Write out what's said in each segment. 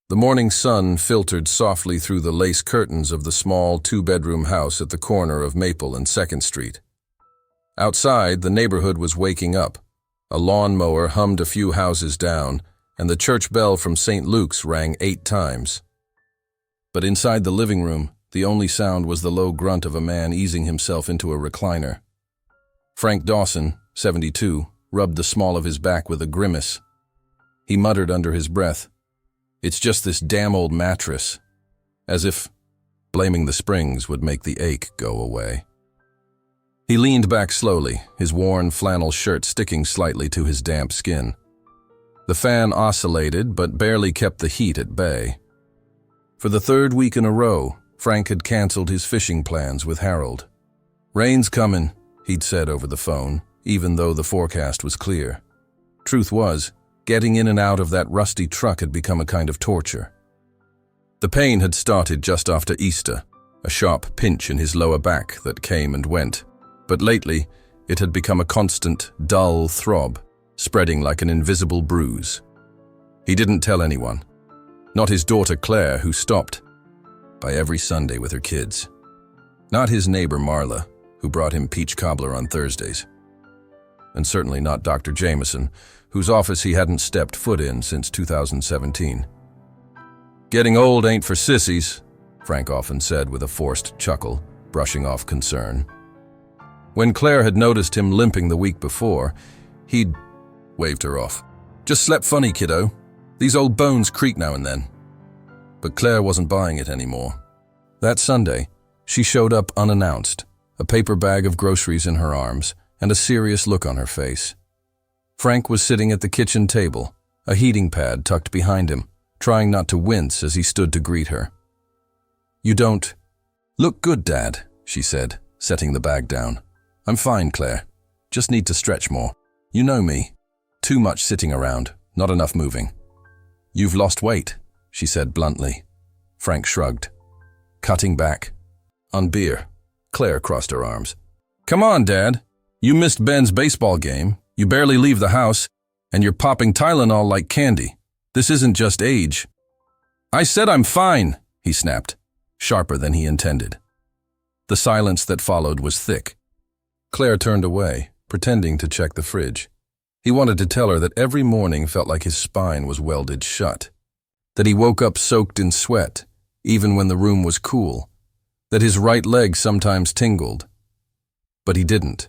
The morning sun filtered softly through the lace curtains of the small two-bedroom house at the corner of Maple and 2nd Street. Outside, the neighborhood was waking up. A lawnmower hummed a few houses down, and the church bell from St. Luke's rang 8 times. But inside the living room, the only sound was the low grunt of a man easing himself into a recliner. Frank Dawson, 72, rubbed the small of his back with a grimace. He muttered under his breath, "It's just this damn old mattress," as if blaming the springs would make the ache go away. He leaned back slowly, his worn flannel shirt sticking slightly to his damp skin. The fan oscillated but barely kept the heat at bay. For the 3rd week in a row, Frank had canceled his fishing plans with Harold. "Rain's comin'," he'd said over the phone, even though the forecast was clear. Truth was, getting in and out of that rusty truck had become a kind of torture. The pain had started just after Easter, a sharp pinch in his lower back that came and went. But lately, it had become a constant, dull throb, spreading like an invisible bruise. He didn't tell anyone. Not his daughter Claire, who stopped by every Sunday with her kids. Not his neighbor Marla, who brought him peach cobbler on Thursdays. And certainly not Dr. Jameson, whose office he hadn't stepped foot in since 2017. "Getting old ain't for sissies," Frank often said with a forced chuckle, brushing off concern. When Claire had noticed him limping the week before, he'd waved her off. "Just slept funny, kiddo. These old bones creak now and then." But Claire wasn't buying it anymore. That Sunday, she showed up unannounced, a paper bag of groceries in her arms and a serious look on her face. Frank was sitting at the kitchen table, a heating pad tucked behind him, trying not to wince as he stood to greet her. "You don't look good, Dad," she said, setting the bag down. "I'm fine, Claire. Just need to stretch more. You know me. Too much sitting around, not enough moving." "You've lost weight," she said bluntly. Frank shrugged. "Cutting back. On beer." Claire crossed her arms. "Come on, Dad. You missed Ben's baseball game. You barely leave the house, and you're popping Tylenol like candy. This isn't just age." "I said I'm fine," he snapped, sharper than he intended. The silence that followed was thick. Claire turned away, pretending to check the fridge. He wanted to tell her that every morning felt like his spine was welded shut, that he woke up soaked in sweat, even when the room was cool, that his right leg sometimes tingled. But he didn't.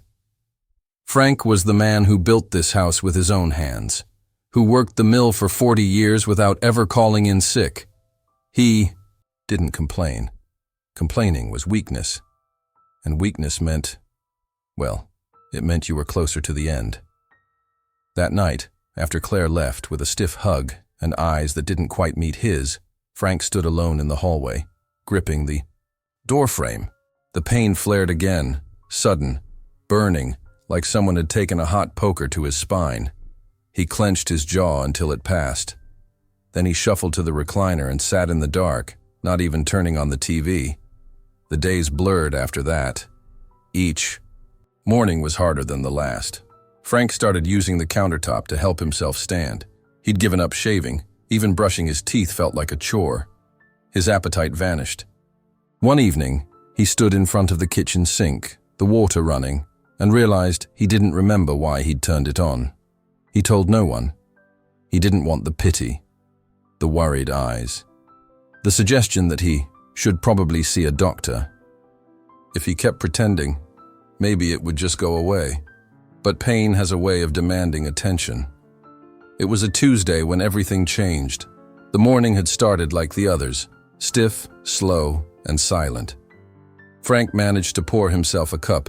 Frank was the man who built this house with his own hands, who worked the mill for 40 years without ever calling in sick. He didn't complain. Complaining was weakness. And weakness meant, well, it meant you were closer to the end. That night, after Claire left with a stiff hug and eyes that didn't quite meet his, Frank stood alone in the hallway, gripping the doorframe. The pain flared again, sudden, burning, like someone had taken a hot poker to his spine. He clenched his jaw until it passed. Then he shuffled to the recliner and sat in the dark, not even turning on the TV. The days blurred after that. Each morning was harder than the last. Frank started using the countertop to help himself stand. He'd given up shaving. Even brushing his teeth felt like a chore. His appetite vanished. One evening, he stood in front of the kitchen sink, the water running, and realized he didn't remember why he'd turned it on. He told no one. He didn't want the pity, the worried eyes, the suggestion that he should probably see a doctor. If he kept pretending, maybe it would just go away. But pain has a way of demanding attention. It was a Tuesday when everything changed. The morning had started like the others, stiff, slow, and silent. Frank managed to pour himself a cup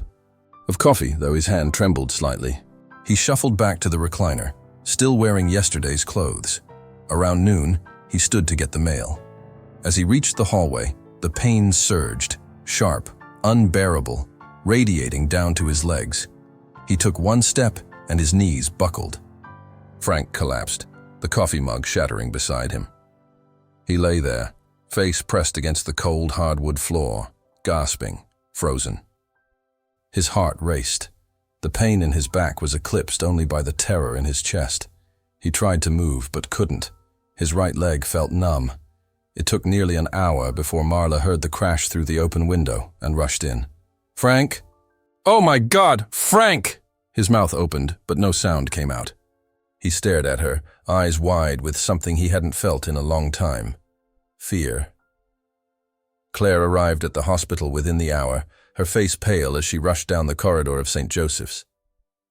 of coffee, though his hand trembled slightly. He shuffled back to the recliner, still wearing yesterday's clothes. Around noon, he stood to get the mail. As he reached the hallway, the pain surged, sharp, unbearable, radiating down to his legs. He took one step and his knees buckled. Frank collapsed, the coffee mug shattering beside him. He lay there, face pressed against the cold hardwood floor, gasping, frozen. His heart raced. The pain in his back was eclipsed only by the terror in his chest. He tried to move but couldn't. His right leg felt numb, It took nearly an hour before Marla heard the crash through the open window and rushed in. "Frank? Oh my God, Frank!" His mouth opened, but no sound came out. He stared at her, eyes wide with something he hadn't felt in a long time. Fear. Claire arrived at the hospital within the hour, her face pale as she rushed down the corridor of St. Joseph's.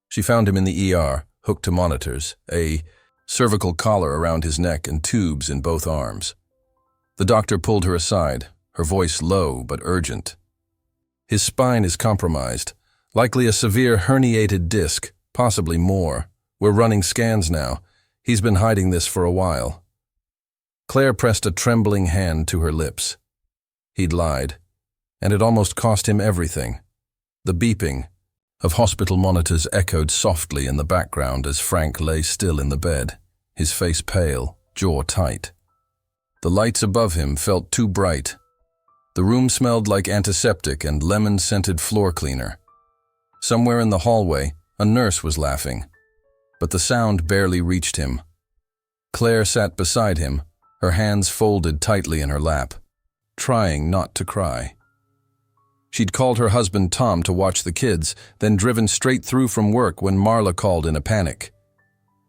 She found him in the ER, hooked to monitors, a cervical collar around his neck and tubes in both arms. The doctor pulled her aside, her voice low but urgent. "His spine is compromised, likely a severe herniated disc, possibly more. We're running scans now. He's been hiding this for a while." Claire pressed a trembling hand to her lips. He'd lied, and it almost cost him everything. The beeping of hospital monitors echoed softly in the background as Frank lay still in the bed, his face pale, jaw tight. The lights above him felt too bright. The room smelled like antiseptic and lemon-scented floor cleaner. Somewhere in the hallway, a nurse was laughing, but the sound barely reached him. Claire sat beside him, her hands folded tightly in her lap, trying not to cry. She'd called her husband Tom to watch the kids, then driven straight through from work when Marla called in a panic.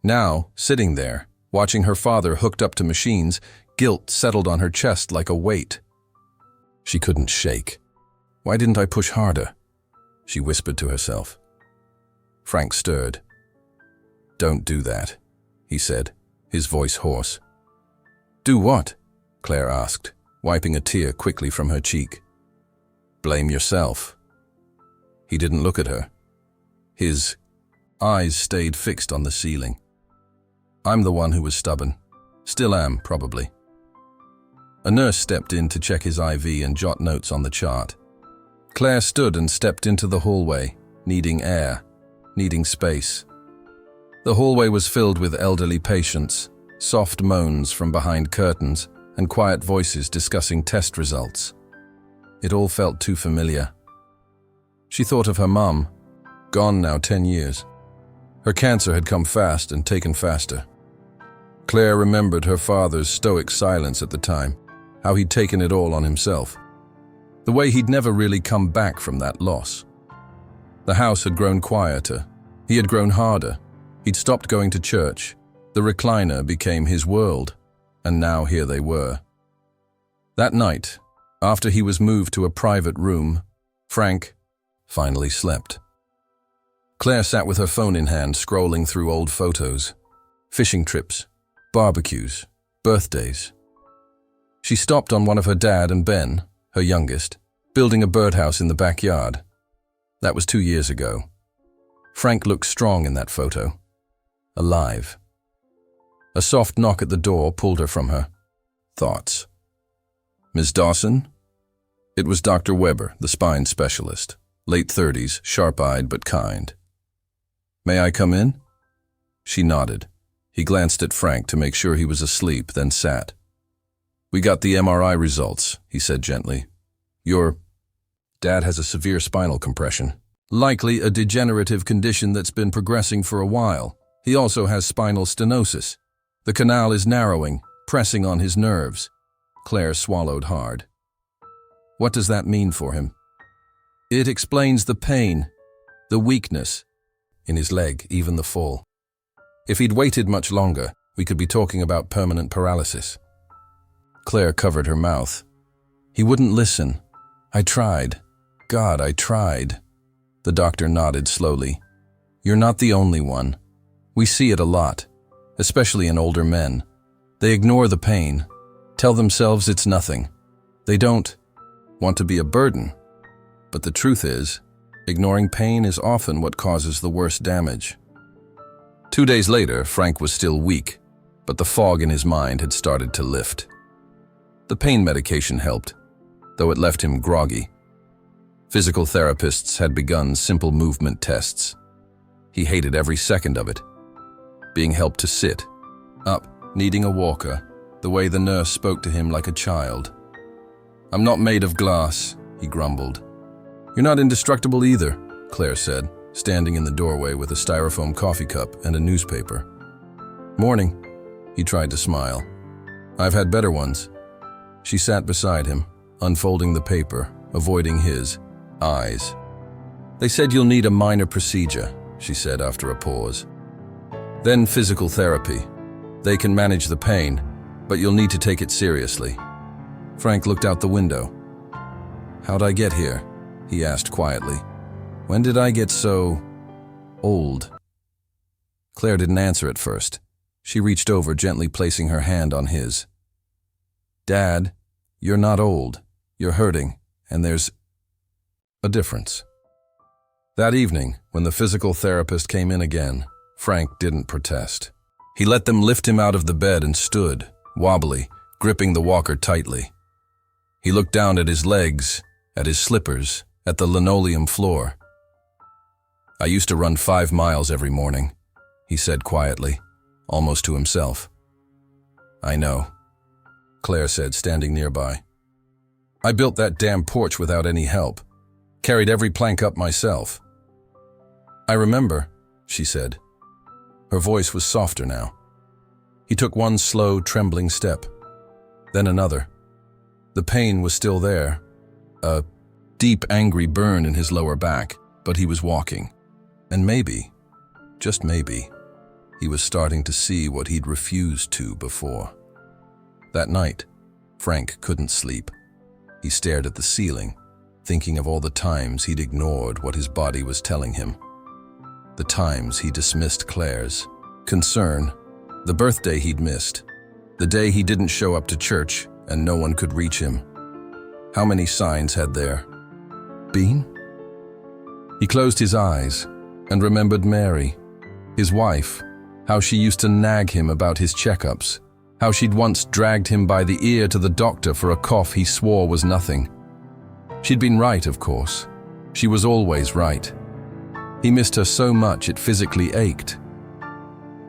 Now, sitting there, watching her father hooked up to machines, guilt settled on her chest like a weight. She couldn't shake. "Why didn't I push harder?" she whispered to herself. Frank stirred. "Don't do that," he said, his voice hoarse. "Do what?" Claire asked, wiping a tear quickly from her cheek. "Blame yourself." He didn't look at her. His eyes stayed fixed on the ceiling. "I'm the one who was stubborn. Still am, probably." A nurse stepped in to check his IV and jot notes on the chart. Claire stood and stepped into the hallway, needing air, needing space. The hallway was filled with elderly patients, soft moans from behind curtains, and quiet voices discussing test results. It all felt too familiar. She thought of her mum, gone now 10 years. Her cancer had come fast and taken faster. Claire remembered her father's stoic silence at the time, how he'd taken it all on himself. The way he'd never really come back from that loss. The house had grown quieter. He had grown harder. He'd stopped going to church. The recliner became his world, and now here they were. That night, after he was moved to a private room, Frank finally slept. Claire sat with her phone in hand, scrolling through old photos, fishing trips, barbecues, birthdays. She stopped on one of her dad and Ben, her youngest, building a birdhouse in the backyard. That was 2 years ago. Frank looked strong in that photo, alive. A soft knock at the door pulled her from her thoughts. "Ms. Dawson?" It was Dr. Weber, the spine specialist, late 30s, sharp-eyed but kind. "May I come in?" She nodded. He glanced at Frank to make sure he was asleep, then sat. "We got the MRI results," he said gently. "Your dad has a severe spinal compression, likely a degenerative condition that's been progressing for a while. He also has spinal stenosis. The canal is narrowing, pressing on his nerves." Claire swallowed hard. "What does that mean for him?" "It explains the pain, the weakness in his leg, even the fall. If he'd waited much longer, we could be talking about permanent paralysis." Claire covered her mouth. "He wouldn't listen. I tried. God, I tried." The doctor nodded slowly. "You're not the only one. We see it a lot, especially in older men. They ignore the pain, tell themselves it's nothing. They don't want to be a burden. But the truth is, ignoring pain is often what causes the worst damage." 2 days later, Frank was still weak, but the fog in his mind had started to lift. The pain medication helped, though it left him groggy. Physical therapists had begun simple movement tests. He hated every second of it. Being helped to sit, up, needing a walker, the way the nurse spoke to him like a child. "I'm not made of glass," he grumbled. "You're not indestructible either," Claire said, standing in the doorway with a styrofoam coffee cup and a newspaper. "Morning." He tried to smile. "I've had better ones." She sat beside him, unfolding the paper, avoiding his eyes. "They said you'll need a minor procedure," she said after a pause. "Then physical therapy. They can manage the pain, but you'll need to take it seriously." Frank looked out the window. "How'd I get here?" he asked quietly. "When did I get so old?" Claire didn't answer at first. She reached over, gently placing her hand on his. "Dad, you're not old. You're hurting, and there's a difference." That evening, when the physical therapist came in again, Frank didn't protest. He let them lift him out of the bed and stood, wobbly, gripping the walker tightly. He looked down at his legs, at his slippers, at the linoleum floor. "I used to run 5 miles every morning," he said quietly, almost to himself. "I know," Claire said, standing nearby. "I built that damn porch without any help. Carried every plank up myself." "I remember," she said. Her voice was softer now. He took one slow, trembling step, then another. The pain was still there, a deep, angry burn in his lower back, but he was walking. And maybe, just maybe, he was starting to see what he'd refused to before. That night, Frank couldn't sleep. He stared at the ceiling, thinking of all the times he'd ignored what his body was telling him. The times he dismissed Claire's concern, the birthday he'd missed, the day he didn't show up to church and no one could reach him. How many signs had there been? He closed his eyes and remembered Mary, his wife, how she used to nag him about his checkups, how she'd once dragged him by the ear to the doctor for a cough he swore was nothing. She'd been right, of course. She was always right. He missed her so much it physically ached.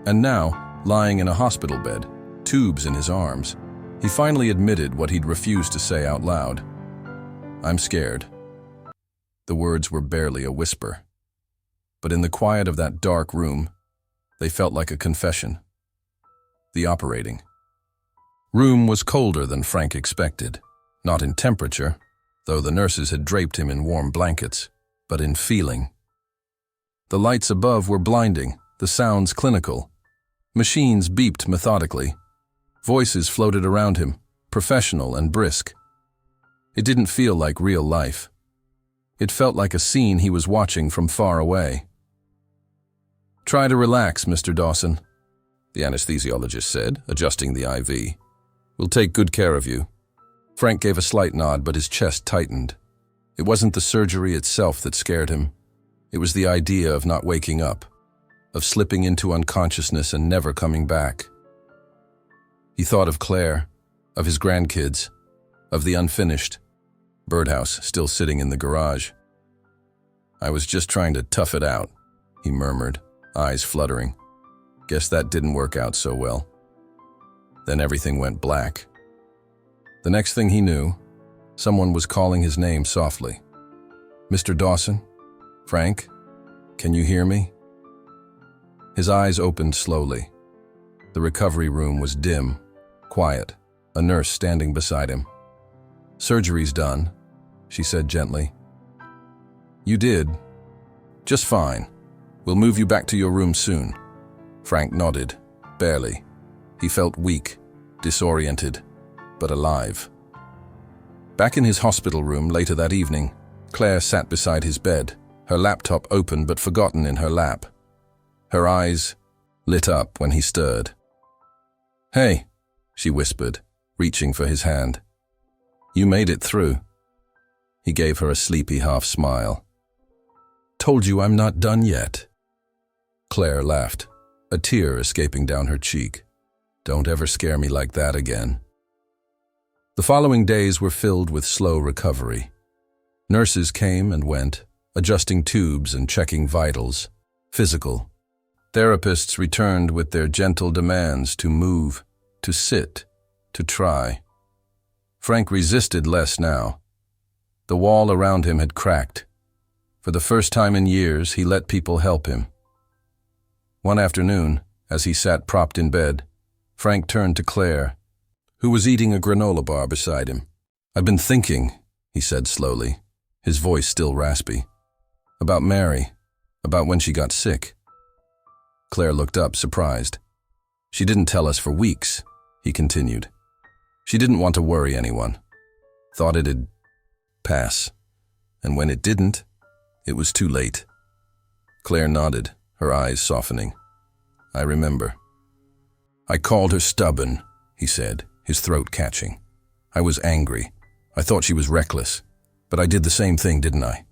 And now, lying in a hospital bed, tubes in his arms, he finally admitted what he'd refused to say out loud. "I'm scared." The words were barely a whisper. But in the quiet of that dark room, they felt like a confession. The operating room was colder than Frank expected, not in temperature, though the nurses had draped him in warm blankets, but in feeling. The lights above were blinding, the sounds clinical. Machines beeped methodically. Voices floated around him, professional and brisk. It didn't feel like real life. It felt like a scene he was watching from far away. "Try to relax, Mr. Dawson," the anesthesiologist said, adjusting the IV. "We'll take good care of you." Frank gave a slight nod, but his chest tightened. It wasn't the surgery itself that scared him. It was the idea of not waking up, of slipping into unconsciousness and never coming back. He thought of Claire, of his grandkids, of the unfinished birdhouse still sitting in the garage. "I was just trying to tough it out," he murmured, eyes fluttering. "Guess that didn't work out so well." Then everything went black. The next thing he knew, someone was calling his name softly. "Mr. Dawson? Frank? Can you hear me?" His eyes opened slowly. The recovery room was dim, quiet, a nurse standing beside him. "Surgery's done," she said gently. "You did. Just fine. We'll move you back to your room soon." Frank nodded, barely. He felt weak, disoriented, but alive. Back in his hospital room later that evening, Claire sat beside his bed, her laptop open but forgotten in her lap. Her eyes lit up when he stirred. "Hey," she whispered, reaching for his hand. "You made it through." He gave her a sleepy half smile. "Told you I'm not done yet." Claire laughed, a tear escaping down her cheek. "Don't ever scare me like that again." The following days were filled with slow recovery. Nurses came and went, adjusting tubes and checking vitals, physical. Therapists returned with their gentle demands to move, to sit, to try. Frank resisted less now. The wall around him had cracked. For the first time in years, he let people help him. One afternoon, as he sat propped in bed, Frank turned to Claire, who was eating a granola bar beside him. "I've been thinking," he said slowly, his voice still raspy, "about Mary, about when she got sick." Claire looked up, surprised. "She didn't tell us for weeks," he continued. "She didn't want to worry anyone. Thought it'd pass. And when it didn't, it was too late." Claire nodded, her eyes softening. "I remember." "I called her stubborn," he said, his throat catching. "I was angry. I thought she was reckless. But I did the same thing, didn't I?"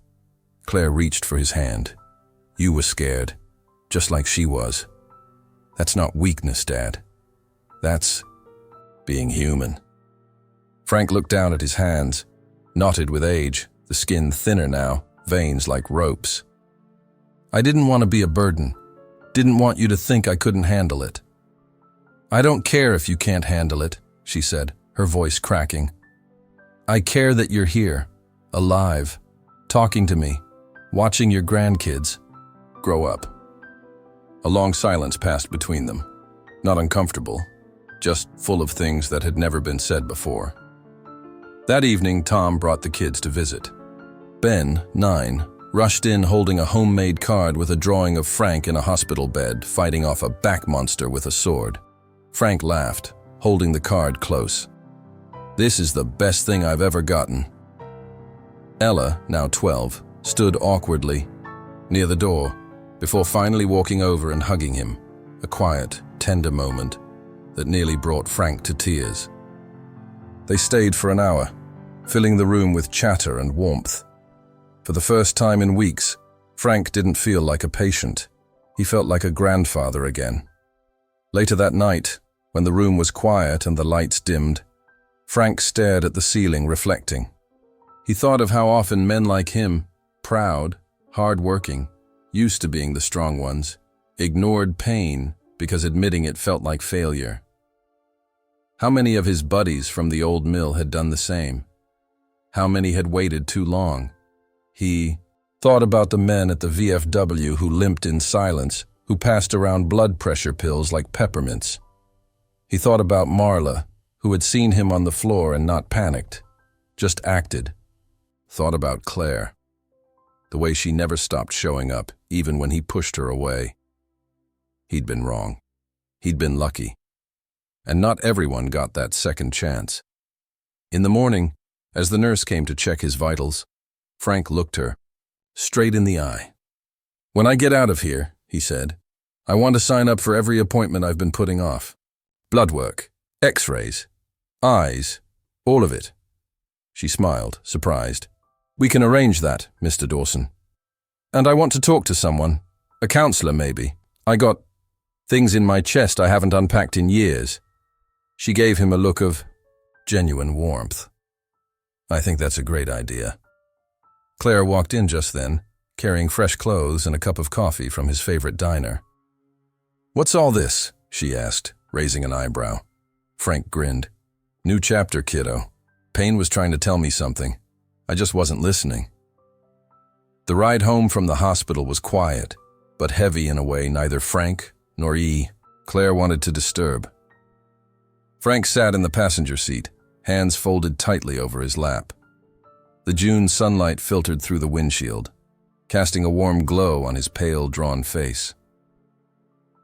Claire reached for his hand. "You were scared, just like she was. That's not weakness, Dad. That's being human." Frank looked down at his hands, knotted with age, the skin thinner now, veins like ropes. "I didn't want to be a burden. Didn't want you to think I couldn't handle it." "I don't care if you can't handle it," she said, her voice cracking. "I care that you're here, alive, talking to me, watching your grandkids grow up." A long silence passed between them. Not uncomfortable, just full of things that had never been said before. That evening, Tom brought the kids to visit. Ben, 9, rushed in holding a homemade card with a drawing of Frank in a hospital bed, fighting off a back monster with a sword. Frank laughed, holding the card close. "This is the best thing I've ever gotten." Ella, now 12, stood awkwardly near the door before finally walking over and hugging him, a quiet, tender moment that nearly brought Frank to tears. They stayed for an hour, filling the room with chatter and warmth. For the first time in weeks, Frank didn't feel like a patient. He felt like a grandfather again. Later that night, when the room was quiet and the lights dimmed, Frank stared at the ceiling, reflecting. He thought of how often men like him, proud, hard-working, used to being the strong ones, ignored pain because admitting it felt like failure. How many of his buddies from the old mill had done the same? How many had waited too long? He thought about the men at the VFW who limped in silence, who passed around blood pressure pills like peppermints. He thought about Marla, who had seen him on the floor and not panicked, just acted. Thought about Claire, the way she never stopped showing up, even when he pushed her away. He'd been wrong. He'd been lucky. And not everyone got that second chance. In the morning, as the nurse came to check his vitals, Frank looked her straight in the eye. "When I get out of here," he said, "I want to sign up for every appointment I've been putting off. Blood work, x-rays, eyes, all of it." She smiled, surprised. "We can arrange that, Mr. Dawson. And I want to talk to someone, a counselor maybe. I got things in my chest I haven't unpacked in years." She gave him a look of genuine warmth. "I think that's a great idea." Claire walked in just then, carrying fresh clothes and a cup of coffee from his favorite diner. "What's all this?" she asked, raising an eyebrow. Frank grinned. "New chapter, kiddo. Payne was trying to tell me something. I just wasn't listening." The ride home from the hospital was quiet, but heavy in a way neither Frank nor Claire wanted to disturb. Frank sat in the passenger seat, hands folded tightly over his lap. The June sunlight filtered through the windshield, casting a warm glow on his pale, drawn face.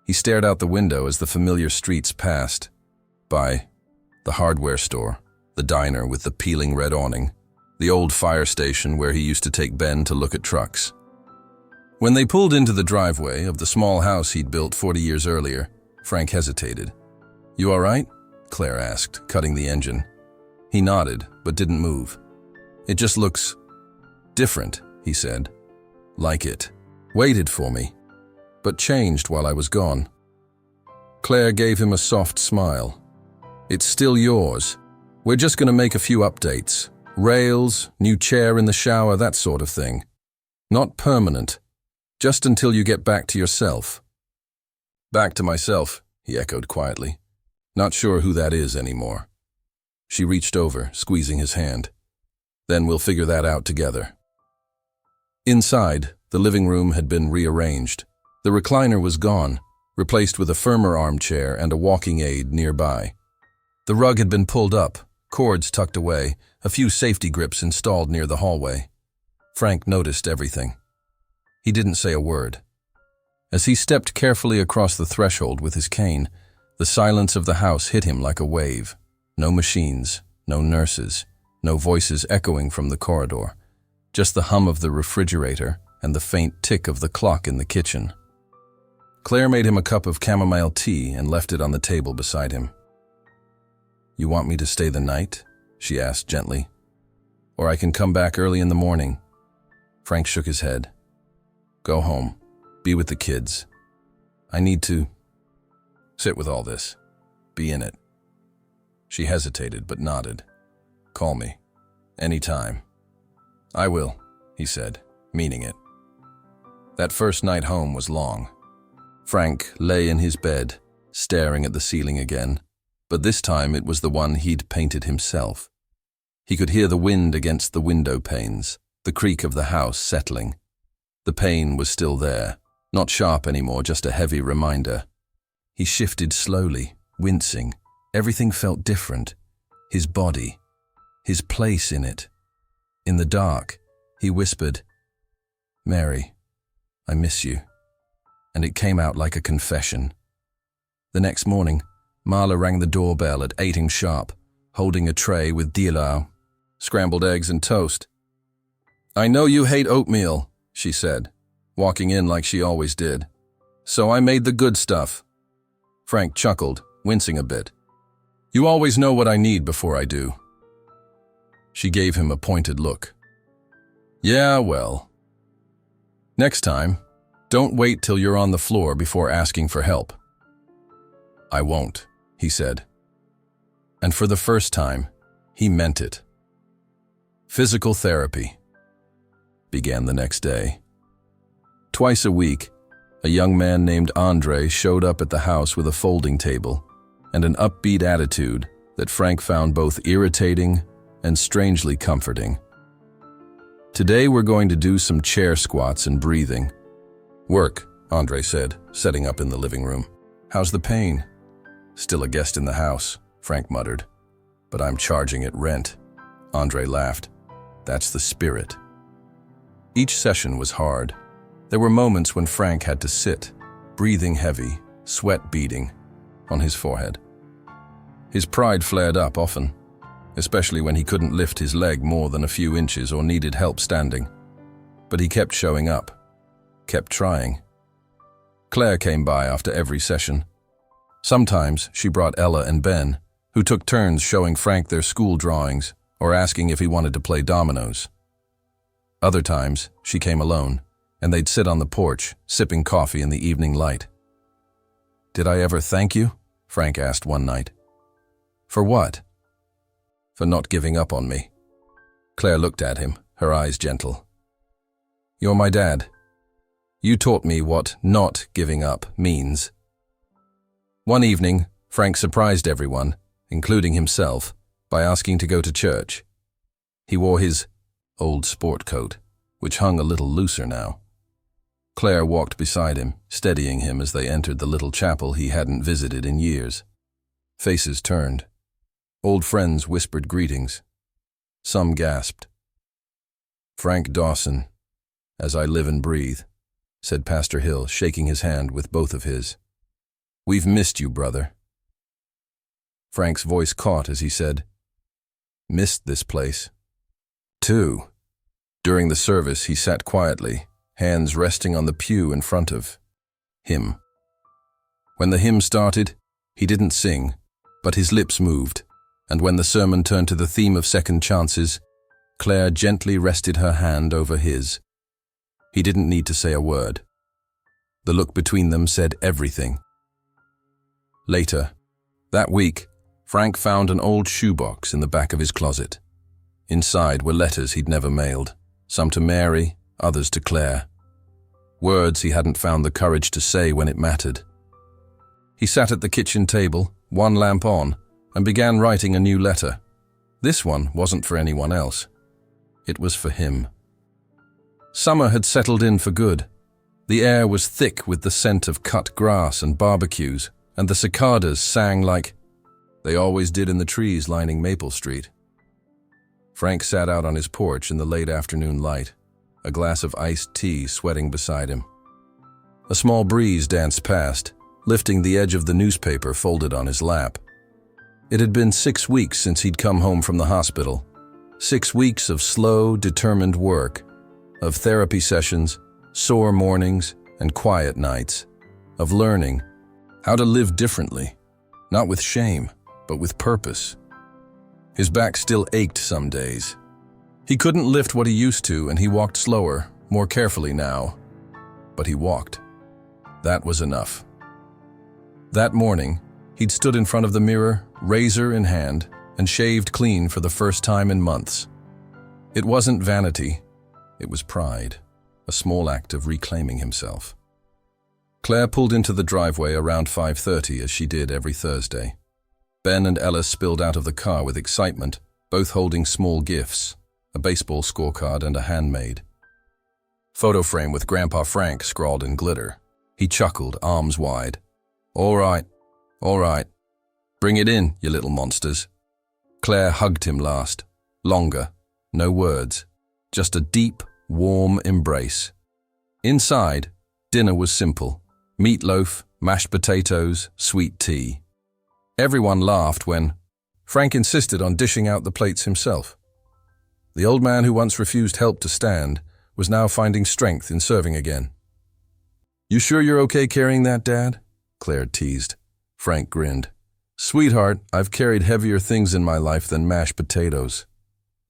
He stared out the window as the familiar streets passed by the hardware store, the diner with the peeling red awning, the old fire station where he used to take Ben to look at trucks. When they pulled into the driveway of the small house he'd built 40 years earlier, Frank hesitated. "You all right?" Claire asked, cutting the engine. He nodded, but didn't move. "It just looks different," he said. "Like it waited for me, but changed while I was gone." Claire gave him a soft smile. "It's still yours. We're just going to make a few updates. Rails, new chair in the shower, that sort of thing. Not permanent. Just until you get back to yourself." "Back to myself," he echoed quietly. "Not sure who that is anymore." She reached over, squeezing his hand. "Then we'll figure that out together." Inside, the living room had been rearranged. The recliner was gone, replaced with a firmer armchair and a walking aid nearby. The rug had been pulled up, cords tucked away, a few safety grips installed near the hallway. Frank noticed everything. He didn't say a word. As he stepped carefully across the threshold with his cane, the silence of the house hit him like a wave. No machines, no nurses, no voices echoing from the corridor, just the hum of the refrigerator and the faint tick of the clock in the kitchen. Claire made him a cup of chamomile tea and left it on the table beside him. "You want me to stay the night?" she asked gently. "Or I can come back early in the morning." Frank shook his head. "Go home. Be with the kids. I need to sit with all this. Be in it." She hesitated but nodded. "Call me. Anytime." "I will," he said, meaning it. That first night home was long. Frank lay in his bed, staring at the ceiling again, but this time it was the one he'd painted himself. He could hear the wind against the window panes, the creak of the house settling. The pain was still there, not sharp anymore, just a heavy reminder. He shifted slowly, wincing. Everything felt different. His body, his place in it. In the dark, he whispered, "Mary, I miss you." And it came out like a confession. The next morning, Marla rang the doorbell at 8 sharp, holding a tray with dilau, scrambled eggs and toast. "I know you hate oatmeal," she said, walking in like she always did. "So I made the good stuff." Frank chuckled, wincing a bit. "You always know what I need before I do." She gave him a pointed look. "Yeah, well. Next time, don't wait till you're on the floor before asking for help." "I won't," he said. And for the first time, he meant it. Physical therapy began the next day. Twice a week, a young man named Andre showed up at the house with a folding table and an upbeat attitude that Frank found both irritating and strangely comforting. "Today we're going to do some chair squats and breathing." "Work," Andre said, setting up in the living room. "How's the pain?" "Still a guest in the house," Frank muttered. "But I'm charging it rent." Andre laughed. "That's the spirit." Each session was hard. There were moments when Frank had to sit, breathing heavy, sweat beading on his forehead. His pride flared up often, especially when he couldn't lift his leg more than a few inches or needed help standing. But he kept showing up, kept trying. Claire came by after every session. Sometimes she brought Ella and Ben, who took turns showing Frank their school drawings or asking if he wanted to play dominoes. Other times, she came alone, and they'd sit on the porch, sipping coffee in the evening light. "Did I ever thank you?" Frank asked one night. "For what?" "For not giving up on me." Claire looked at him, her eyes gentle. "You're my dad. You taught me what not giving up means." One evening, Frank surprised everyone, including himself, by asking to go to church. He wore his old sport coat, which hung a little looser now. Claire walked beside him, steadying him as they entered the little chapel he hadn't visited in years. Faces turned. Old friends whispered greetings. Some gasped. "Frank Dawson, as I live and breathe," said Pastor Hill, shaking his hand with both of his. "We've missed you, brother." Frank's voice caught as he said, "Missed this place." Too. During the service, he sat quietly, hands resting on the pew in front of him. When the hymn started, he didn't sing, but his lips moved, and when the sermon turned to the theme of second chances, Claire gently rested her hand over his. He didn't need to say a word. The look between them said everything. Later, that week, Frank found an old shoebox in the back of his closet. Inside were letters he'd never mailed, some to Mary, others to Claire. Words he hadn't found the courage to say when it mattered. He sat at the kitchen table, one lamp on, and began writing a new letter. This one wasn't for anyone else. It was for him. Summer had settled in for good. The air was thick with the scent of cut grass and barbecues, and the cicadas sang like They always did in the trees lining Maple Street. Frank sat out on his porch in the late afternoon light, a glass of iced tea sweating beside him. A small breeze danced past, lifting the edge of the newspaper folded on his lap. It had been 6 weeks since he'd come home from the hospital. 6 weeks of slow, determined work, of therapy sessions, sore mornings, and quiet nights, of learning how to live differently, not with shame, but with purpose. His back still ached some days. He couldn't lift what he used to, and he walked slower, more carefully now. But he walked. That was enough. That morning, he'd stood in front of the mirror, razor in hand, and shaved clean for the first time in months. It wasn't vanity, it was pride, a small act of reclaiming himself. Claire pulled into the driveway around 5:30 as she did every Thursday. Ben and Ella spilled out of the car with excitement, both holding small gifts, a baseball scorecard and a handmade photo frame with Grandpa Frank scrawled in glitter. He chuckled, arms wide. All right. Bring it in, you little monsters." Claire hugged him last. Longer. No words. Just a deep, warm embrace. Inside, dinner was simple. Meatloaf, mashed potatoes, sweet tea. Everyone laughed when Frank insisted on dishing out the plates himself. The old man who once refused help to stand was now finding strength in serving again. "You sure you're okay carrying that, Dad?" Claire teased. Frank grinned. "Sweetheart, I've carried heavier things in my life than mashed potatoes."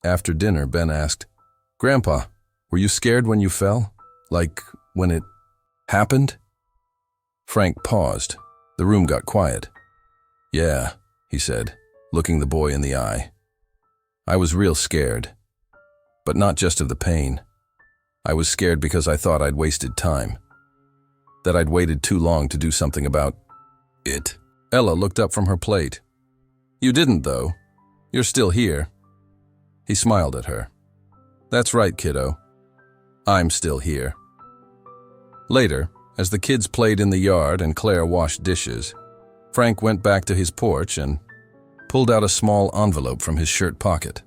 After dinner, Ben asked, "Grandpa, were you scared when you fell? Like, when it happened?" Frank paused. The room got quiet. "Yeah," he said, looking the boy in the eye. "I was real scared. But not just of the pain. I was scared because I thought I'd wasted time. That I'd waited too long to do something about it." Ella looked up from her plate. "You didn't, though. You're still here." He smiled at her. "That's right, kiddo. I'm still here." Later, as the kids played in the yard and Claire washed dishes, Frank went back to his porch and pulled out a small envelope from his shirt pocket.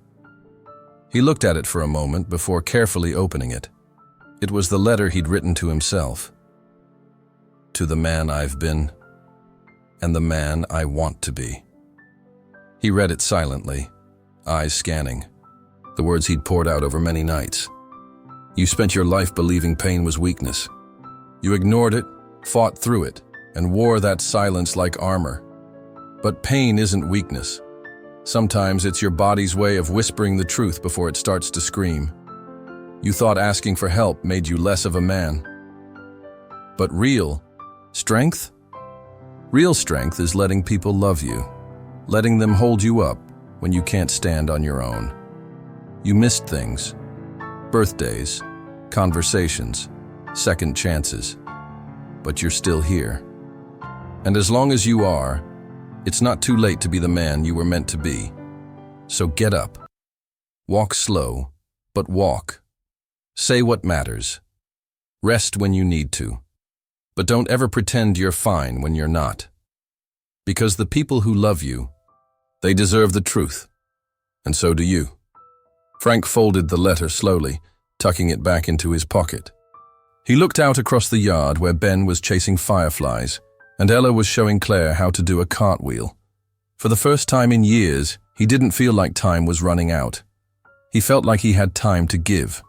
He looked at it for a moment before carefully opening it. It was the letter he'd written to himself. "To the man I've been, and the man I want to be." He read it silently, eyes scanning, the words he'd poured out over many nights. "You spent your life believing pain was weakness. You ignored it, fought through it, and wore that silence like armor. But pain isn't weakness. Sometimes it's your body's way of whispering the truth before it starts to scream. You thought asking for help made you less of a man. But real strength? Real strength is letting people love you, letting them hold you up when you can't stand on your own. You missed things, birthdays, conversations, second chances, but you're still here. And as long as you are, it's not too late to be the man you were meant to be. So get up. Walk slow, but walk. Say what matters. Rest when you need to. But don't ever pretend you're fine when you're not. Because the people who love you, they deserve the truth. And so do you." Frank folded the letter slowly, tucking it back into his pocket. He looked out across the yard where Ben was chasing fireflies, and Ella was showing Claire how to do a cartwheel. For the first time in years, he didn't feel like time was running out. He felt like he had time to give.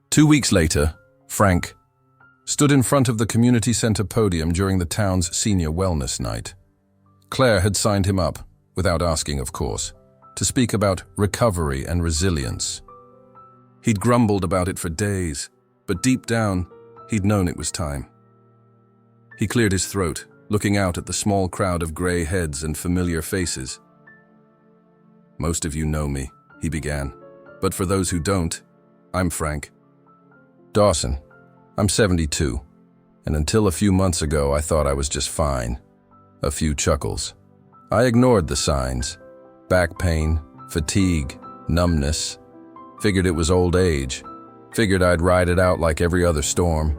2 weeks later, Frank stood in front of the community center podium during the town's senior wellness night. Claire had signed him up, without asking of course, to speak about recovery and resilience. He'd grumbled about it for days, but deep down, he'd known it was time. He cleared his throat, looking out at the small crowd of gray heads and familiar faces. "Most of you know me," he began, "but for those who don't, I'm Frank Dawson. I'm 72, and until a few months ago I thought I was just fine. A few chuckles. I ignored the signs. Back pain, fatigue, numbness. Figured it was old age. Figured I'd ride it out like every other storm."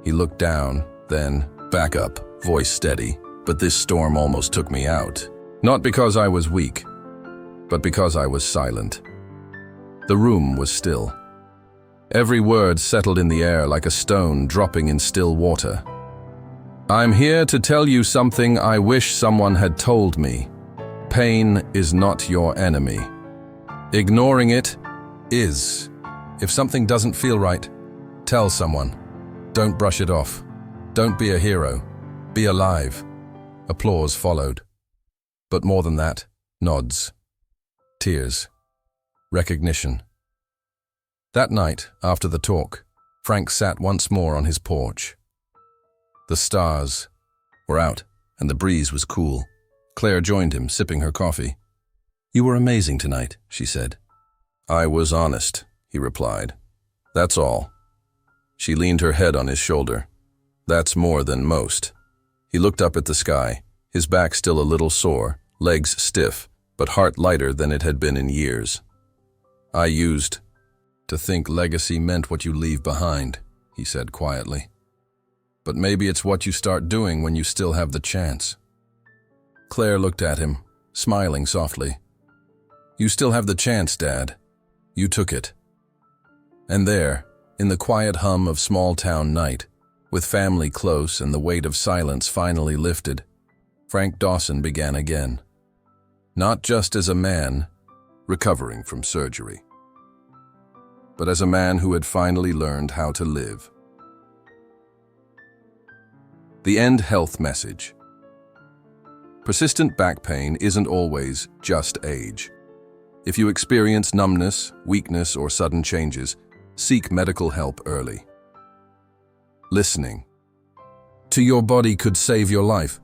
He looked down, then back up, voice steady. "But this storm almost took me out. Not because I was weak, but because I was silent. The room was still. Every word settled in the air like a stone dropping in still water. I'm here to tell you something I wish someone had told me. Pain is not your enemy. Ignoring it is. If something doesn't feel right, tell someone. Don't brush it off. Don't be a hero. Be alive. Applause followed. But more than that, nods. Tears. Recognition. That night, after the talk, Frank sat once more on his porch. The stars were out, and the breeze was cool. Claire joined him, sipping her coffee. You were amazing tonight, she said. I was honest, he replied. That's all. She leaned her head on his shoulder. That's more than most. He looked up at the sky, his back still a little sore, legs stiff, but heart lighter than it had been in years. I used to think legacy meant what you leave behind, he said quietly. But maybe it's what you start doing when you still have the chance. Claire looked at him, smiling softly. You still have the chance, Dad. You took it. And there, in the quiet hum of small-town night, with family close and the weight of silence finally lifted, Frank Dawson began again. Not just as a man recovering from surgery, but as a man who had finally learned how to live. The end health message. Persistent back pain isn't always just age. If you experience numbness, weakness, or sudden changes, seek medical help early. Listening to your body could save your life.